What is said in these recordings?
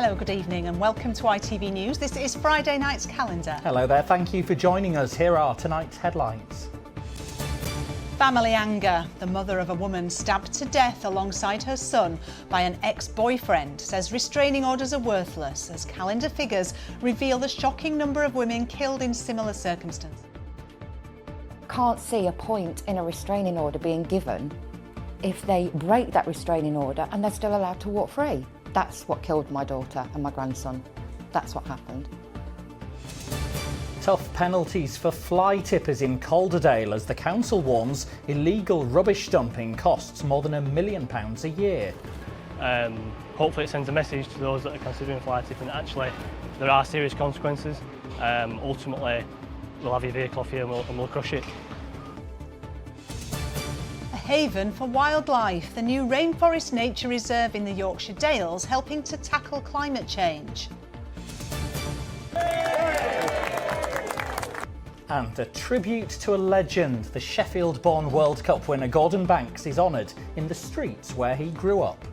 Hello, good evening and welcome to ITV News. This is Friday night's calendar. Hello there, thank you for joining us. Here are tonight's headlines. Family anger. The mother of a woman stabbed to death alongside her son by an ex-boyfriend says restraining orders are worthless as calendar figures reveal the shocking number of women killed in similar circumstances. Can't see a point in a restraining order being given if they break that restraining order and they're still allowed to walk free. That's what killed my daughter and my grandson. That's what happened. Tough penalties for fly tippers in Calderdale as the council warns illegal rubbish dumping costs more than £1 million a year. Hopefully it sends a message to those that are considering fly tipping that actually there are serious consequences. Ultimately, we'll have your vehicle off here and we'll crush it. A haven for wildlife. The new Rainforest Nature Reserve in the Yorkshire Dales helping to tackle climate change. And a tribute to a legend. The Sheffield-born World Cup winner Gordon Banks is honoured in the streets where he grew up.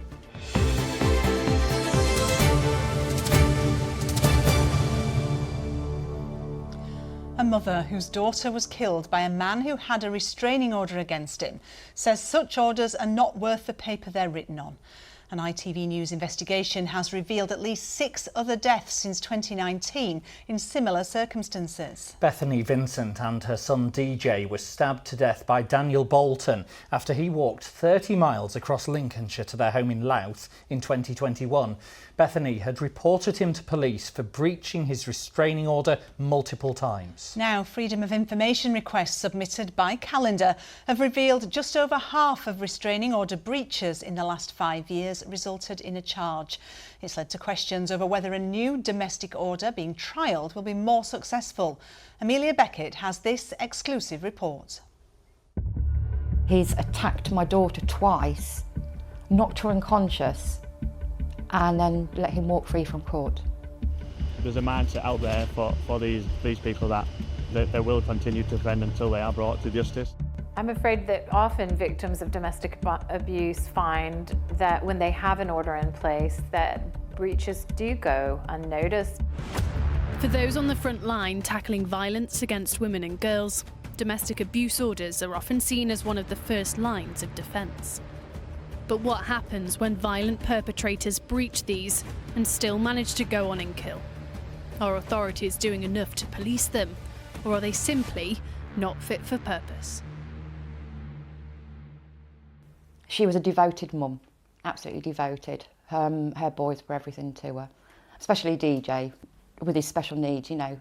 A mother whose daughter was killed by a man who had a restraining order against him says such orders are not worth the paper they're written on. An ITV News investigation has revealed at least 6 other deaths since 2019 in similar circumstances. Bethany Vincent and her son DJ were stabbed to death by Daniel Bolton after he walked 30 miles across Lincolnshire to their home in Louth in 2021. Bethany had reported him to police for breaching his restraining order multiple times. Now, Freedom of Information requests submitted by Calendar have revealed just over half of restraining order breaches in the last 5 years resulted in a charge. It's led to questions over whether a new domestic order being trialled will be more successful. Amelia Beckett has this exclusive report. He's attacked my daughter twice, knocked her unconscious, and then let him walk free from court. There's a mindset out there for these people that they will continue to offend until they are brought to justice. I'm afraid that often victims of domestic abuse find that when they have an order in place that breaches do go unnoticed. For those on the front line tackling violence against women and girls, domestic abuse orders are often seen as one of the first lines of defence. But what happens when violent perpetrators breach these and still manage to go on and kill? Are authorities doing enough to police them, or are they simply not fit for purpose? She was a devoted mum, absolutely devoted. Her boys were everything to her, especially DJ with his special needs, you know.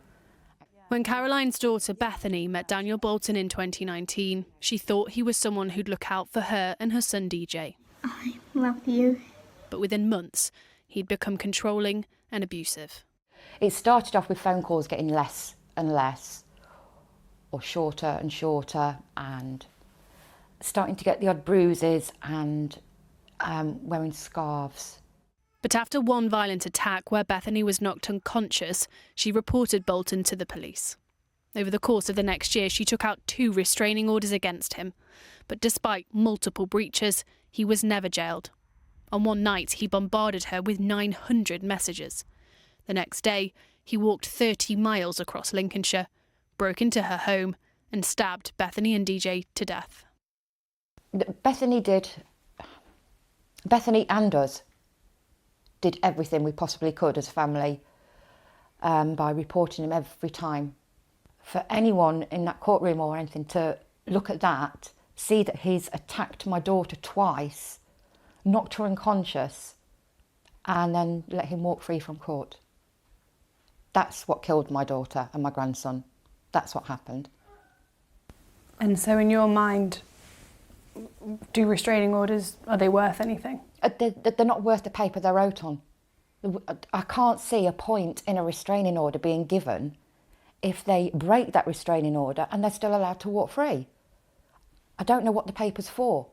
When Caroline's daughter Bethany met Daniel Bolton in 2019, she thought he was someone who'd look out for her and her son DJ. I love you. But within months, he'd become controlling and abusive. It started off with phone calls getting less and less, or shorter and shorter, and starting to get the odd bruises and wearing scarves. But after one violent attack where Bethany was knocked unconscious, she reported Bolton to the police. Over the course of the next year, she took out 2 restraining orders against him. But despite multiple breaches, he was never jailed. On one night, he bombarded her with 900 messages. The next day, he walked 30 miles across Lincolnshire, broke into her home and stabbed Bethany and DJ to death. Bethany and us did everything we possibly could as a family by reporting him every time. For anyone in that courtroom or anything to look at that, see that he's attacked my daughter twice, knocked her unconscious, and then let him walk free from court. That's what killed my daughter and my grandson. That's what happened. And so in your mind, do restraining orders, are they worth anything? They're not worth the paper they're wrote on. I can't see a point in a restraining order being given if they break that restraining order and they're still allowed to walk free. I don't know what the paper's for.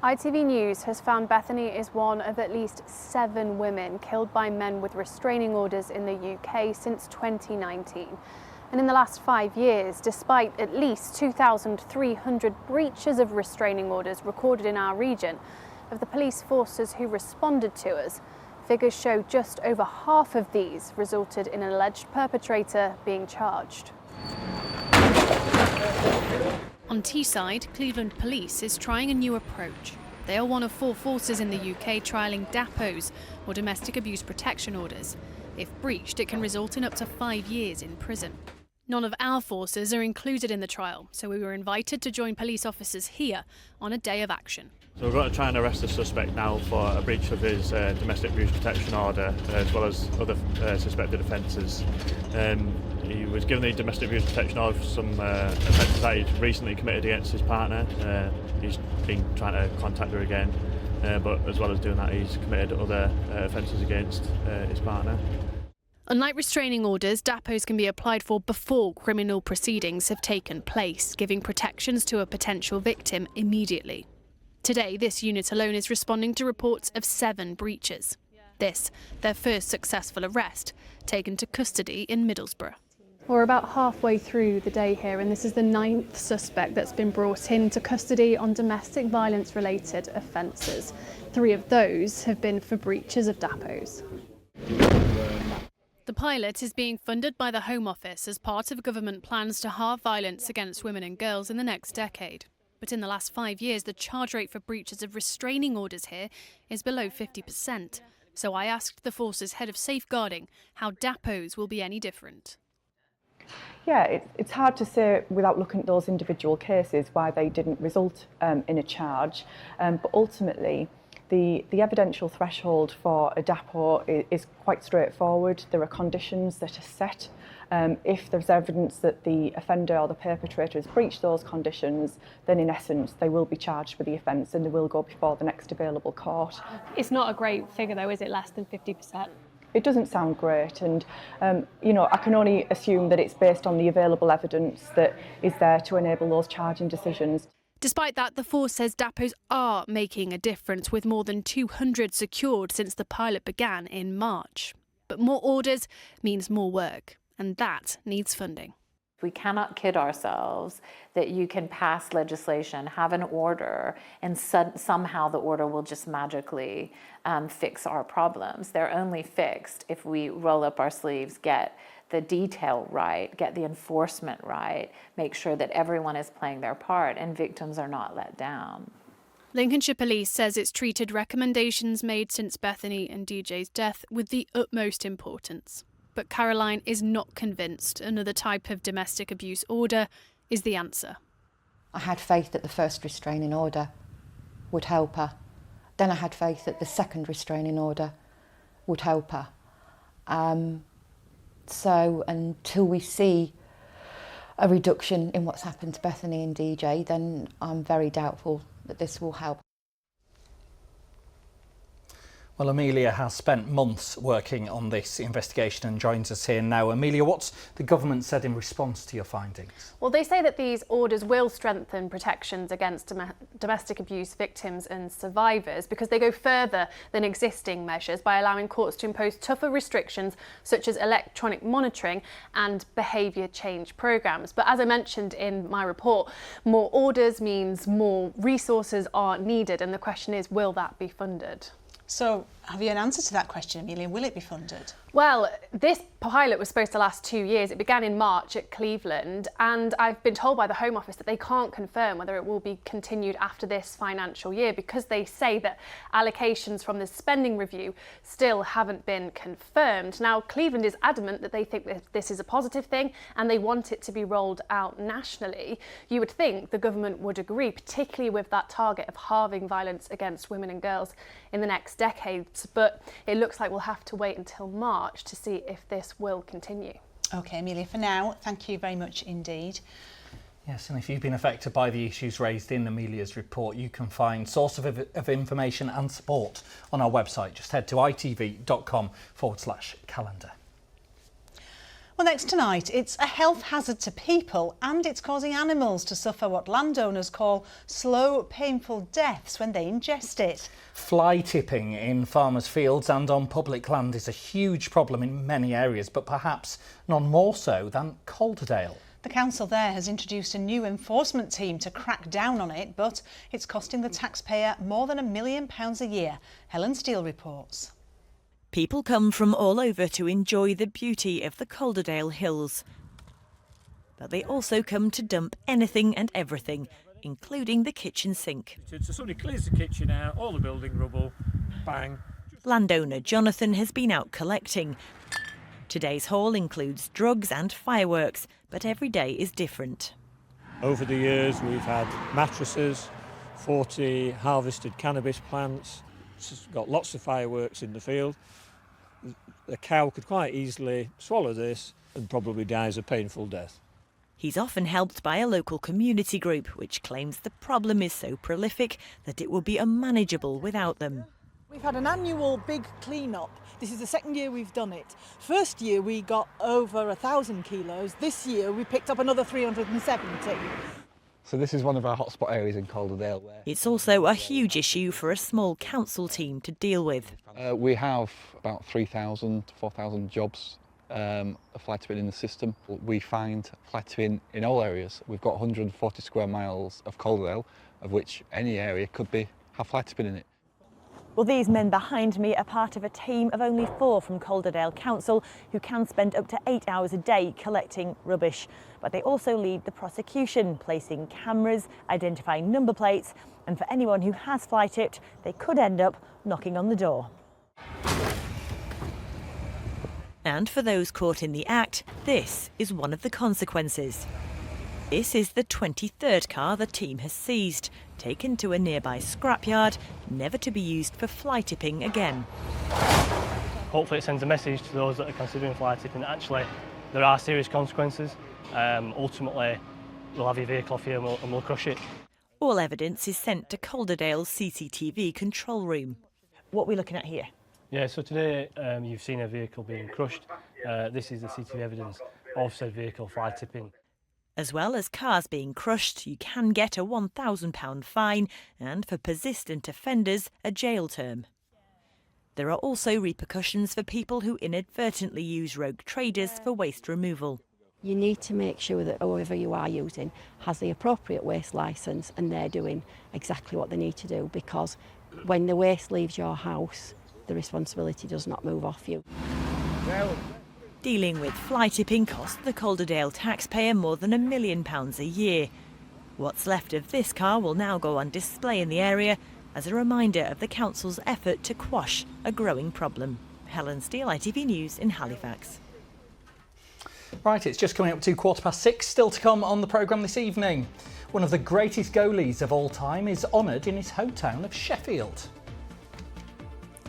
ITV News has found Bethany is one of at least 7 women killed by men with restraining orders in the UK since 2019. And in the last 5 years, despite at least 2,300 breaches of restraining orders recorded in our region, of the police forces who responded to us, Figures show just over half of these resulted in an alleged perpetrator being charged. On Teesside, Cleveland Police is trying a new approach. They are one of 4 forces in the UK trialling DAPOs, or domestic abuse protection orders. If breached, it can result in up to 5 years in prison. None of our forces are included in the trial, so we were invited to join police officers here on a day of action. So we're going to try and arrest the suspect now for a breach of his domestic abuse protection order, as well as other suspected offences. He was given the domestic abuse protection order for some offences that he'd recently committed against his partner. He's been trying to contact her again, but as well as doing that, he's committed other offences against his partner. Unlike restraining orders, DAPOs can be applied for before criminal proceedings have taken place, giving protections to a potential victim immediately. Today, this unit alone is responding to reports of 7 breaches. This, their first successful arrest, taken to custody in Middlesbrough. We're about halfway through the day here, and this is the 9th suspect that's been brought into custody on domestic violence related offences. 3 of those have been for breaches of DAPOs. The pilot is being funded by the Home Office as part of government plans to halve violence against women and girls in the next decade. But in the last 5 years, the charge rate for breaches of restraining orders here is below 50%. So I asked the force's head of safeguarding how DAPOs will be any different. Yeah, it's hard to say without looking at those individual cases why they didn't result in a charge, but ultimately the evidential threshold for a DAPO is quite straightforward. There are conditions that are set. If there's evidence that the offender or the perpetrator has breached those conditions, then in essence they will be charged with the offence and they will go before the next available court. It's not a great figure though, is it? Less than 50%? It doesn't sound great, and I can only assume that it's based on the available evidence that is there to enable those charging decisions. Despite that, the force says DAPOs are making a difference, with more than 200 secured since the pilot began in March. But more orders means more work, and that needs funding. We cannot kid ourselves that you can pass legislation, have an order, and somehow the order will just magically fix our problems. They're only fixed if we roll up our sleeves, get the detail right, get the enforcement right, make sure that everyone is playing their part and victims are not let down. Lincolnshire Police says it's treated recommendations made since Bethany and DJ's death with the utmost importance. But Caroline is not convinced another type of domestic abuse order is the answer. I had faith that the first restraining order would help her. Then I had faith that the second restraining order would help her. So until we see a reduction in what's happened to Bethany and DJ, then I'm very doubtful that this will help. Well, Amelia has spent months working on this investigation and joins us here now. Amelia, what's the government said in response to your findings? Well, they say that these orders will strengthen protections against domestic abuse victims and survivors because they go further than existing measures by allowing courts to impose tougher restrictions such as electronic monitoring and behaviour change programmes. But as I mentioned in my report, more orders means more resources are needed, and the question is, will that be funded? So, have you an answer to that question, Amelia? Will it be funded? Well, this pilot was supposed to last 2 years. It began in March at Cleveland, and I've been told by the Home Office that they can't confirm whether it will be continued after this financial year because they say that allocations from the spending review still haven't been confirmed. Now, Cleveland is adamant that they think that this is a positive thing and they want it to be rolled out nationally. You would think the government would agree, particularly with that target of halving violence against women and girls in the next decades, but it looks like we'll have to wait until March to see if this will continue. OK, Amelia, for now, thank you very much indeed. Yes, and if you've been affected by the issues raised in Amelia's report, you can find source of information and support on our website. Just head to itv.com/calendar. Well, next tonight, it's a health hazard to people and it's causing animals to suffer what landowners call slow, painful deaths when they ingest it. Fly tipping in farmers' fields and on public land is a huge problem in many areas, but perhaps none more so than Calderdale. The council there has introduced a new enforcement team to crack down on it, but it's costing the taxpayer more than £1 million a year. Helen Steele reports. People come from all over to enjoy the beauty of the Calderdale Hills. But they also come to dump anything and everything, including the kitchen sink. So somebody clears the kitchen out, all the building rubble, bang. Landowner Jonathan has been out collecting. Today's haul includes drugs and fireworks, but every day is different. Over the years we've had mattresses, 40 harvested cannabis plants, it's got lots of fireworks in the field. The cow could quite easily swallow this and probably dies a painful death. He's often helped by a local community group, which claims the problem is so prolific that it will be unmanageable without them. We've had an annual big clean-up. This is the second year we've done it. First year we got over 1,000 kilos. This year we picked up another 370. So this is one of our hotspot areas in Calderdale. It's also a huge issue for a small council team to deal with. We have about 3,000 to 4,000 jobs of fly tipping in the system. We find fly tipping in all areas. We've got 140 square miles of Calderdale, of which any area could have fly tipping in it. Well, these men behind me are part of a team of only 4 from Calderdale Council who can spend up to 8 hours a day collecting rubbish. But they also lead the prosecution, placing cameras, identifying number plates, and for anyone who has fly tipped, they could end up knocking on the door. And for those caught in the act, this is one of the consequences. This is the 23rd car the team has seized, taken to a nearby scrapyard, never to be used for fly tipping again. Hopefully it sends a message to those that are considering fly tipping that actually there are serious consequences. Ultimately, we'll have your vehicle off here and we'll crush it. All evidence is sent to Calderdale's CCTV control room. What are we looking at here? Yeah, so today you've seen a vehicle being crushed. This is the CCTV evidence of said vehicle fly tipping. As well as cars being crushed, you can get a £1,000 fine and, for persistent offenders, a jail term. There are also repercussions for people who inadvertently use rogue traders for waste removal. You need to make sure that whoever you are using has the appropriate waste licence and they're doing exactly what they need to do, because when the waste leaves your house, the responsibility does not move off you. Dealing with fly tipping costs the Calderdale taxpayer more than £1 million a year. What's left of this car will now go on display in the area as a reminder of the council's effort to quash a growing problem. Helen Steele, ITV News in Halifax. Right, it's just coming up to 6:15, still to come on the programme this evening. One of the greatest goalies of all time is honoured in his hometown of Sheffield.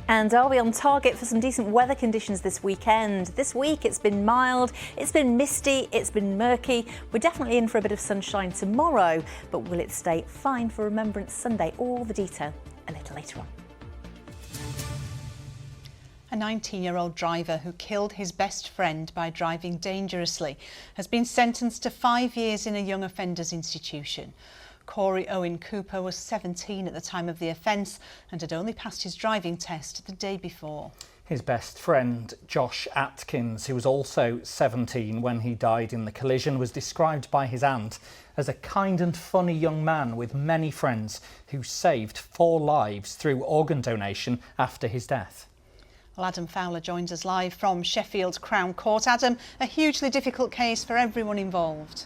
And are we on target for some decent weather conditions this weekend? This week it's been mild, it's been misty, it's been murky. We're definitely in for a bit of sunshine tomorrow, but will it stay fine for Remembrance Sunday? All the detail a little later on. A 19-year-old driver who killed his best friend by driving dangerously has been sentenced to 5 years in a young offenders institution. Corey Owen Cooper was 17 at the time of the offence and had only passed his driving test the day before. His best friend, Josh Atkins, who was also 17 when he died in the collision, was described by his aunt as a kind and funny young man with many friends who saved 4 lives through organ donation after his death. Well, Adam Fowler joins us live from Sheffield Crown Court. Adam, a hugely difficult case for everyone involved.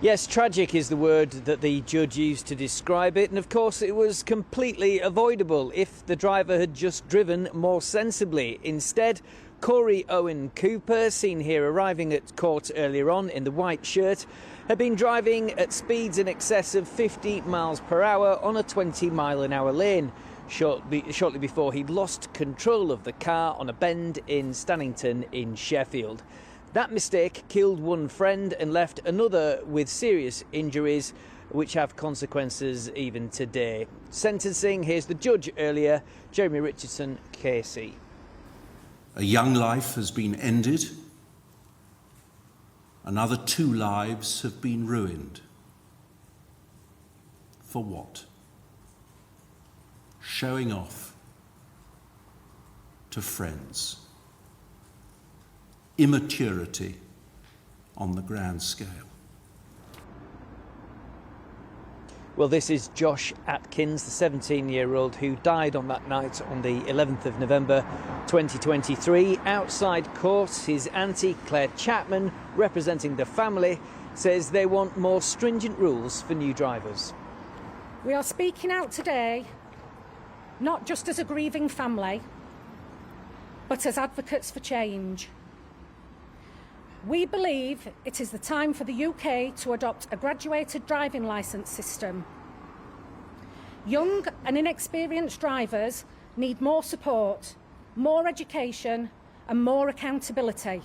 Yes, tragic is the word that the judge used to describe it, and of course it was completely avoidable if the driver had just driven more sensibly. Instead, Corey Owen Cooper, seen here arriving at court earlier on in the white shirt, had been driving at speeds in excess of 50 miles per hour on a 20-mile-an-hour lane. Shortly before he'd lost control of the car on a bend in Stannington in Sheffield. That mistake killed one friend and left another with serious injuries, which have consequences even today. Sentencing, here's the judge earlier, Jeremy Richardson, KC. A young life has been ended. Another 2 lives have been ruined. For what? Showing off to friends. Immaturity on the grand scale. Well, this is Josh Atkins, the 17-year-old who died on that night on the 11th of November 2023. Outside court, his auntie Claire Chapman, representing the family, says they want more stringent rules for new drivers. We are speaking out today, not just as a grieving family, but as advocates for change. We believe it is the time for the UK to adopt a graduated driving licence system. Young and inexperienced drivers need more support, more education and more accountability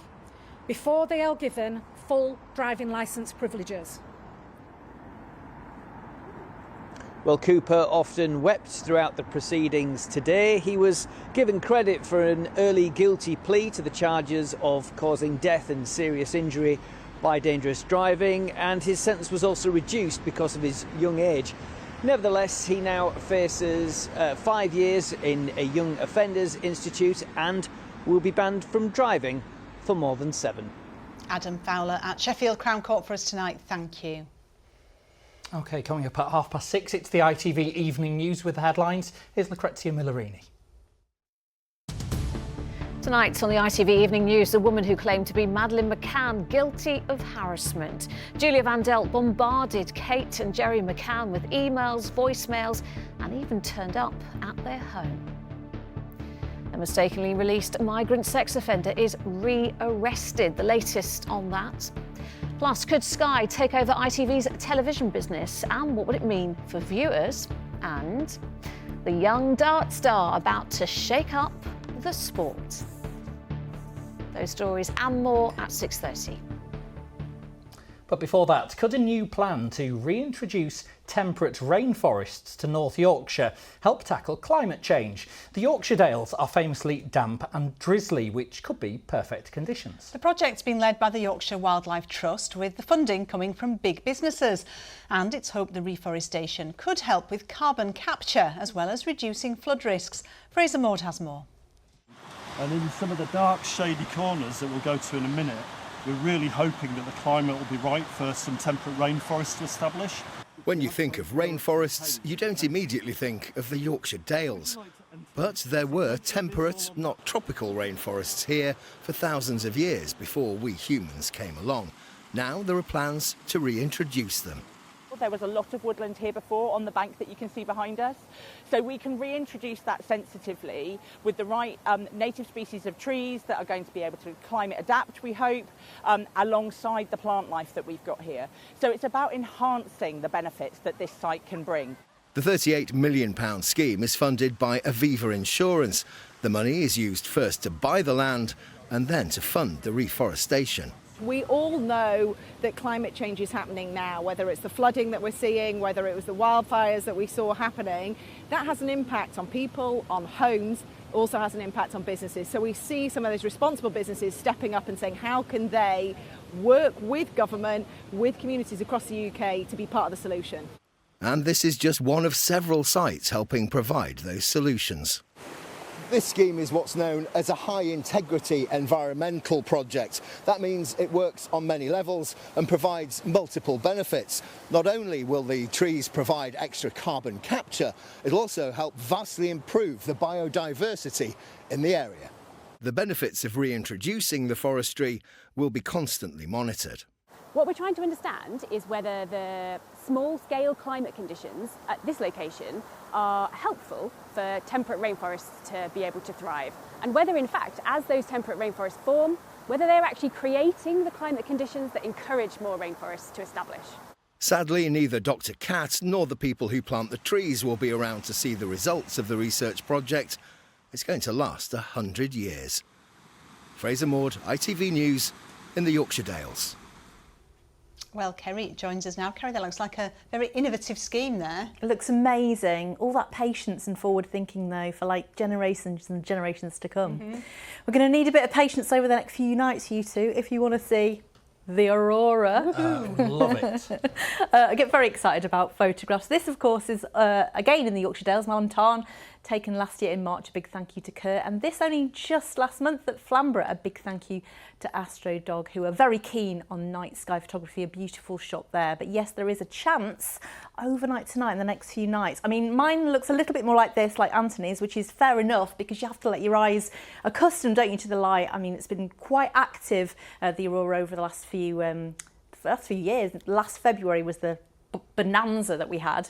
before they are given full driving licence privileges. Well, Cooper often wept throughout the proceedings today. He was given credit for an early guilty plea to the charges of causing death and serious injury by dangerous driving, and his sentence was also reduced because of his young age. Nevertheless, he now faces 5 years in a Young Offenders Institute and will be banned from driving for more than 7. Adam Fowler at Sheffield Crown Court for us tonight. Thank you. OK, coming up at 6:30, it's the ITV Evening News with the headlines. Here's Lucrezia Millerini. Tonight on the ITV Evening News, the woman who claimed to be Madeleine McCann guilty of harassment. Julia Van Delt bombarded Kate and Jerry McCann with emails, voicemails and even turned up at their home. A mistakenly released migrant sex offender is re-arrested. The latest on that. Plus, could Sky take over ITV's television business and what would it mean for viewers? And the young dart star about to shake up the sport. Those stories and more at 6:30. But before that, could a new plan to reintroduce temperate rainforests to North Yorkshire help tackle climate change? The Yorkshire Dales are famously damp and drizzly, which could be perfect conditions. The project's been led by the Yorkshire Wildlife Trust, with the funding coming from big businesses. And it's hoped the reforestation could help with carbon capture as well as reducing flood risks. Fraser Maud has more. And in some of the dark, shady corners that we'll go to in a minute, we're really hoping that the climate will be right for some temperate rainforests to establish. When you think of rainforests, you don't immediately think of the Yorkshire Dales. But there were temperate, not tropical rainforests here for thousands of years before we humans came along. Now there are plans to reintroduce them. There was a lot of woodland here before on the bank that you can see behind us. So we can reintroduce that sensitively with the right native species of trees that are going to be able to climate adapt, we hope, alongside the plant life that we've got here. So it's about enhancing the benefits that this site can bring. The £38 million scheme is funded by Aviva Insurance. The money is used first to buy the land and then to fund the reforestation. We all know that climate change is happening now, whether it's the flooding that we're seeing, whether it was the wildfires that we saw happening. That has an impact on people, on homes, also has an impact on businesses. So we see some of those responsible businesses stepping up and saying how can they work with government, with communities across the UK to be part of the solution. And this is just one of several sites helping provide those solutions. This scheme is what's known as a high-integrity environmental project. That means it works on many levels and provides multiple benefits. Not only will the trees provide extra carbon capture, it'll also help vastly improve the biodiversity in the area. The benefits of reintroducing the forestry will be constantly monitored. What we're trying to understand is whether the small-scale climate conditions at this location are helpful for temperate rainforests to be able to thrive, and whether, in fact, as those temperate rainforests form, whether they're actually creating the climate conditions that encourage more rainforests to establish. Sadly, neither Dr. Cat nor the people who plant the trees will be around to see the results of the research project. It's going to last 100 years. Fraser Maud, ITV News in the Yorkshire Dales. Well, Kerry joins us now. Kerry, that looks like a very innovative scheme there. It looks amazing. All that patience and forward thinking, though, for like generations and generations to come. We're going to need a bit of patience over the next few nights, you two, if you want to see the aurora. Love it. I get very excited about photographs. This, of course, is again in the Yorkshire Dales, Malham Tarn, taken last year in March. A big thank you to Kurt. And this only just last month at Flamborough. A big thank you to Astro Dog, who are very keen on night sky photography. A beautiful shot there. But yes, there is a chance overnight tonight and the next few nights. I mean, mine looks a little bit more like this, like Anthony's, which is fair enough because you have to let your eyes accustom, don't you, to the light. I mean, it's been quite active, the aurora, over the last few years. Last February was the bonanza that we had.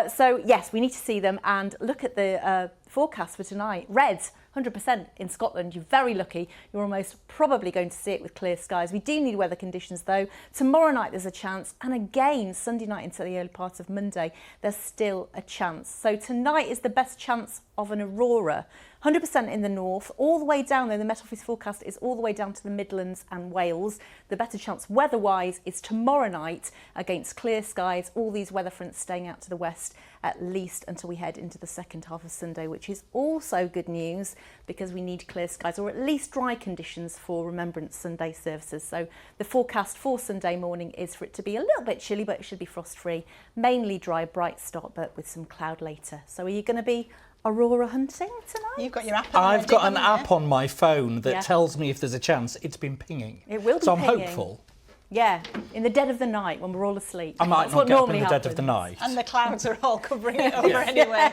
So yes, we need to see them, and look at the forecast for tonight. Red, 100% in Scotland. You're very lucky. You're almost probably going to see it with clear skies. We do need weather conditions though. Tomorrow night there's a chance, and again Sunday night into the early part of Monday there's still a chance. So tonight is the best chance of an aurora. 100% in the north, all the way down though, the Met Office forecast is all the way down to the Midlands and Wales. The better chance weather-wise is tomorrow night against clear skies, all these weather fronts staying out to the west at least until we head into the second half of Sunday, which is also good news because we need clear skies or at least dry conditions for Remembrance Sunday services. So the forecast for Sunday morning is for it to be a little bit chilly, but it should be frost-free, mainly dry, bright start, but with some cloud later. So are you going to be aurora hunting tonight? You've got your app. I've got an app on my phone that tells me if there's a chance. It's been pinging. It will be so pinging. I'm hopeful. Yeah, in the dead of the night when we're all asleep. I might That's not what get up in normally the dead of happens. the night. And the clouds are all covering it over anyway.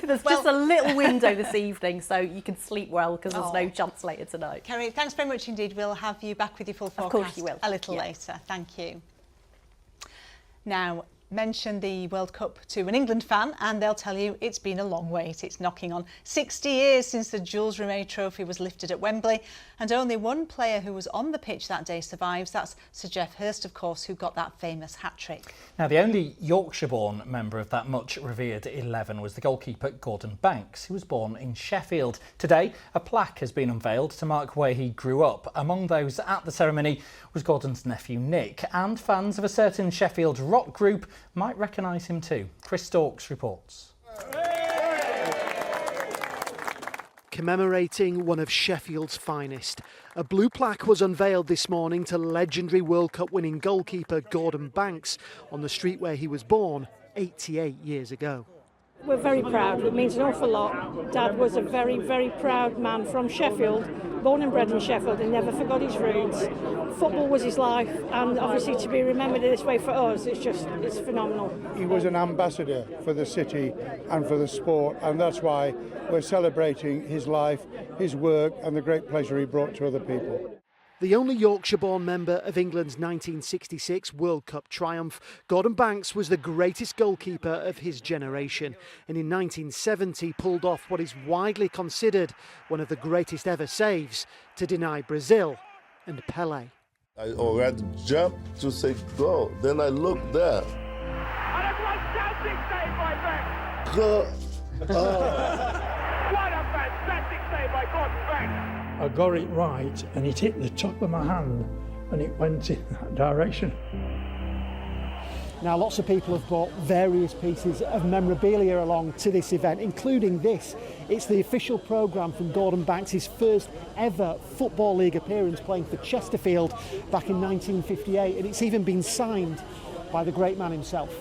There's just a little window this evening, so you can sleep well because there's no chance later tonight. Kerry, thanks very much indeed. We'll have you back with your full forecast Of course you will. a little later. Thank you. Now, mention the World Cup to an England fan and they'll tell you it's been a long wait. It's knocking on 60 years since the Jules Rimet Trophy was lifted at Wembley, and only one player who was on the pitch that day survives. That's Sir Geoff Hurst, of course, who got that famous hat-trick. Now, the only Yorkshire-born member of that much-revered 11 was the goalkeeper Gordon Banks, who was born in Sheffield. Today, a plaque has been unveiled to mark where he grew up. Among those at the ceremony was Gordon's nephew Nick, and fans of a certain Sheffield rock group might recognise him too. Chris Storks reports. Commemorating one of Sheffield's finest, a blue plaque was unveiled this morning to legendary World Cup winning goalkeeper Gordon Banks on the street where he was born 88 years ago. We're very proud. It means an awful lot. Dad was a very, very proud man from Sheffield, born and bred in Sheffield, and never forgot his roots. Football was his life, and obviously to be remembered this way for us, it's phenomenal. He was an ambassador for the city and for the sport, and that's why we're celebrating his life, his work, and the great pleasure he brought to other people. The only Yorkshire-born member of England's 1966 World Cup triumph, Gordon Banks was the greatest goalkeeper of his generation, and in 1970 pulled off what is widely considered one of the greatest ever saves to deny Brazil and Pelé. I already jumped to say go, then I looked there. And a fantastic save by Banks! Go. What a fantastic save by Gordon Banks! I got it right and it hit the top of my hand and it went in that direction. Now, lots of people have brought various pieces of memorabilia along to this event, including this. It's the official programme from Gordon Banks' first ever Football League appearance, playing for Chesterfield back in 1958, and it's even been signed by the great man himself.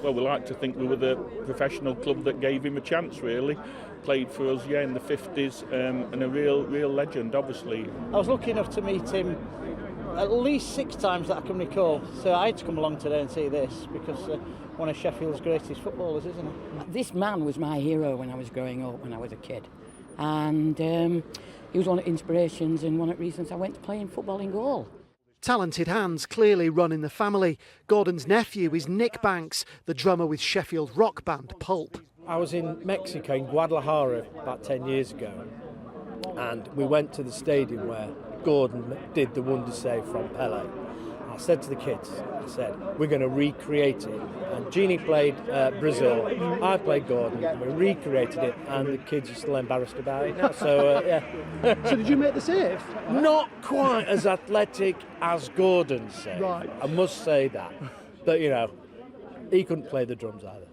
Well, we like to think we were the professional club that gave him a chance, really. Played for us, in the 50s, and a real legend, obviously. I was lucky enough to meet him at least 6 times that I can recall, so I had to come along today and see this because one of Sheffield's greatest footballers, isn't he? This man was my hero when I was growing up, when I was a kid, and he was one of the inspirations and one of the reasons I went to playing football in goal. Talented hands clearly run in the family. Gordon's nephew is Nick Banks, the drummer with Sheffield rock band Pulp. I was in Mexico, in Guadalajara, about 10 years ago, and we went to the stadium where Gordon did the wonder save from Pelé. I said to the kids, we're going to recreate it. And Jeannie played Brazil, I played Gordon, and we recreated it, and the kids are still embarrassed about it now. So, yeah. So did you make the save? Not quite as athletic as Gordon said. Right. I must say that. But, he couldn't play the drums either.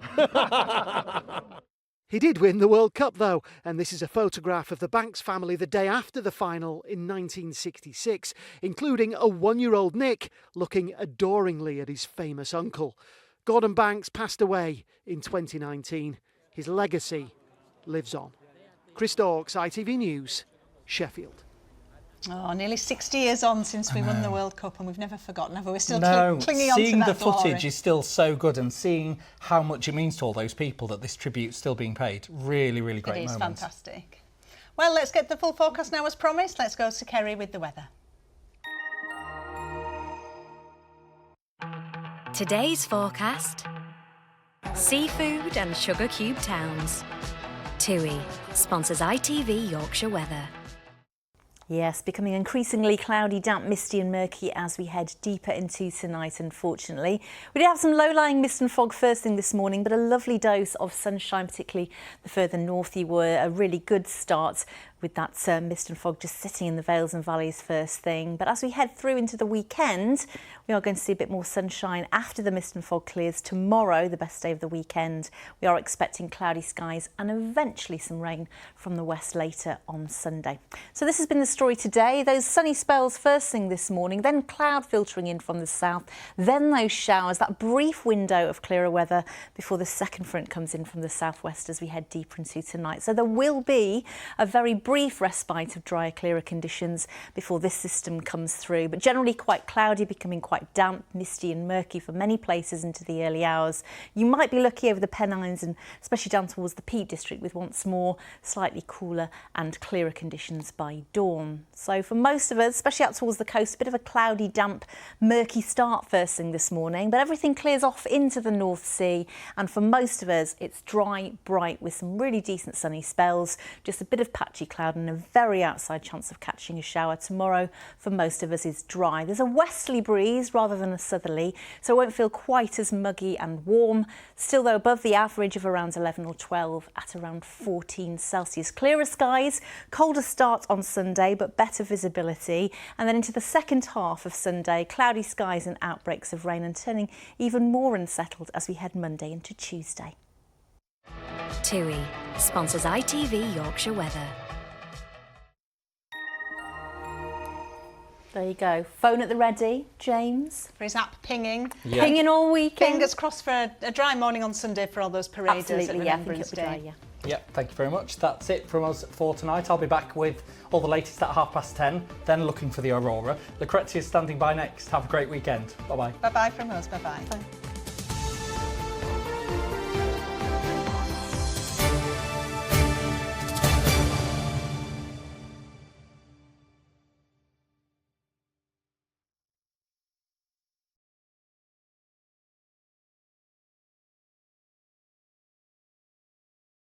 He did win the World Cup though, and this is a photograph of the Banks family the day after the final in 1966, including a 1-year-old Nick looking adoringly at his famous uncle. Gordon Banks passed away in 2019. His legacy lives on. Chris Dawkes, ITV News, Sheffield. Oh, nearly 60 years on since we won the World Cup, and we've never forgotten, have we? We're still clinging on to that seeing the glory. footage is still so good, and seeing how much it means to all those people that this tribute's still being paid. Really, really great moment. It is fantastic. Well, let's get the full forecast now as promised. Let's go to Kerry with the weather. Today's forecast: seafood and sugar cube towns. TUI sponsors ITV Yorkshire Weather. Yes, becoming increasingly cloudy, damp, misty and murky as we head deeper into tonight, unfortunately. We did have some low-lying mist and fog first thing this morning, but a lovely dose of sunshine, particularly the further north you were. A really good start with that mist and fog just sitting in the vales and valleys first thing. But as we head through into the weekend, we are going to see a bit more sunshine after the mist and fog clears. Tomorrow, the best day of the weekend, we are expecting cloudy skies and eventually some rain from the west later on Sunday. So this has been the story today. Those sunny spells first thing this morning, then cloud filtering in from the south, then those showers, that brief window of clearer weather before the second front comes in from the southwest as we head deeper into tonight. So there will be a very brief respite of drier, clearer conditions before this system comes through, but generally quite cloudy, becoming quite damp, misty and murky for many places into the early hours. You might be lucky over the Pennines and especially down towards the Peak District with once more slightly cooler and clearer conditions by dawn. So for most of us, especially out towards the coast, a bit of a cloudy, damp, murky start first thing this morning, but everything clears off into the North Sea, and for most of us it's dry, bright with some really decent sunny spells, just a bit of patchy cloud and a very outside chance of catching a shower. Tomorrow for most of us is dry. There's a westerly breeze rather than a southerly, so it won't feel quite as muggy and warm. Still though above the average of around 11 or 12 at around 14 Celsius. Clearer skies, colder start on Sunday but better visibility, and then into the second half of Sunday, cloudy skies and outbreaks of rain, and turning even more unsettled as we head Monday into Tuesday. TUI sponsors ITV Yorkshire Weather. There you go. Phone at the ready, James. For his app pinging. Yeah. Pinging all weekend. Fingers crossed for a dry morning on Sunday for all those paraders. Absolutely, yeah, I think it'll be dry, yeah. Yeah, thank you very much. That's it from us for tonight. I'll be back with all the latest at 10:30, then looking for the aurora. Lucrezia's standing by next. Have a great weekend. Bye-bye. Bye-bye from us. Bye-bye. Bye.